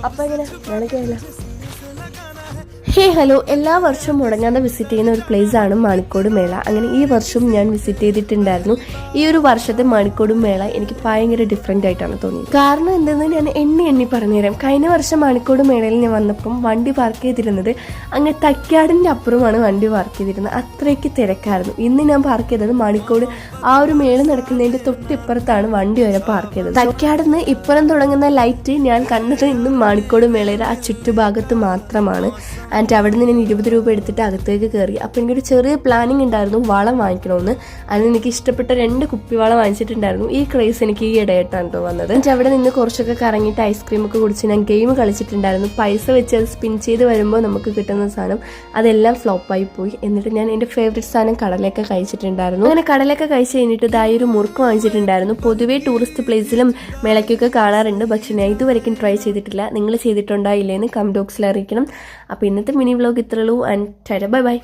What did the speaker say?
അപ്പോൾ എങ്ങനെ വിളിക്കില്ല. ഹലോ, എല്ലാ വർഷവും മുടങ്ങാതെ വിസിറ്റ് ചെയ്യുന്ന ഒരു പ്ലേസാണ് മാണിക്കോട് മേള. അങ്ങനെ ഈ വർഷം ഞാൻ വിസിറ്റ് ചെയ്തിട്ടുണ്ടായിരുന്നു. ഈ ഒരു വർഷത്തെ മാണിക്കോട് മേള എനിക്ക് ഭയങ്കര ഡിഫറെൻ്റ് ആയിട്ടാണ് തോന്നിയത്. കാരണം എന്തെന്ന് ഞാൻ എണ്ണി പറഞ്ഞുതരാം. കഴിഞ്ഞ വർഷം മാണിക്കോട് മേളയിൽ ഞാൻ വന്നപ്പം വണ്ടി പാർക്ക് ചെയ്തിരുന്നത് അങ്ങനെ തൈക്കാടിൻ്റെ അപ്പുറമാണ് വണ്ടി പാർക്ക് ചെയ്തിരുന്നത്. അത്രയ്ക്ക് തിരക്കായിരുന്നു. ഇന്ന് ഞാൻ പാർക്ക് ചെയ്തത് മാണിക്കോട് ആ ഒരു മേള നടക്കുന്നതിൻ്റെ തൊട്ടിപ്പുറത്താണ് വണ്ടി വരെ പാർക്ക് ചെയ്തത്. തൈക്കാടിന്ന് ഇപ്പുറം തുടങ്ങുന്ന ലൈറ്റ് ഞാൻ കണ്ടത് ഇന്നും മാണിക്കോട് മേളയുടെ ആ ചുറ്റുഭാഗത്ത് മാത്രമാണ്. ആൻഡ് അവിടെ നിന്ന് ഞാൻ 20 രൂപ എടുത്തിട്ട് അകത്തേക്ക് കയറി. അപ്പോൾ എനിക്കൊരു ചെറിയ പ്ലാനിങ് ഉണ്ടായിരുന്നു വളം വാങ്ങിക്കണമെന്ന്. അതിന് എനിക്ക് ഇഷ്ടപ്പെട്ട 2 കുപ്പിവളം വാങ്ങിച്ചിട്ടുണ്ടായിരുന്നു. ഈ ക്രേസ് എനിക്ക് ഈ ഇടയായിട്ടാണ് കേട്ടോ വന്നത്. എന്നിട്ട് അവിടെ നിന്ന് കുറച്ചൊക്കെ കറങ്ങിയിട്ട് ഐസ്ക്രീമൊക്കെ കുടിച്ച് ഞാൻ ഗെയിം കളിച്ചിട്ടുണ്ടായിരുന്നു. പൈസ വെച്ച് അത് സ്പിൻ ചെയ്ത് വരുമ്പോൾ നമുക്ക് കിട്ടുന്ന സാധനം അതെല്ലാം ഫ്ലോപ്പായി പോയി. എന്നിട്ട് ഞാൻ എൻ്റെ ഫേവറേറ്റ് സാധനം കടലയൊക്കെ കഴിച്ചിട്ടുണ്ടായിരുന്നു. അങ്ങനെ കടലയൊക്കെ കഴിച്ച് കഴിഞ്ഞിട്ട് ഇതായി ഒരു മുറുക്ക് വാങ്ങിച്ചിട്ടുണ്ടായിരുന്നു. പൊതുവേ ടൂറിസ്റ്റ് പ്ലേസിലും മേളയ്ക്കൊക്കെ കാണാറുണ്ട്. പക്ഷെ ഞാൻ ഇതുവരെയ്ക്കും ട്രൈ ചെയ്തിട്ടില്ല. നിങ്ങൾ ചെയ്തിട്ടുണ്ടോ ഇല്ലേന്ന് കമന്റ് ബോക്സിൽ അറിയിക്കണം. അപ്പോൾ ഇന്നത്തെ മിനി വ്ലോഗ് ഇത്രയുള്ളൂ. And bye by.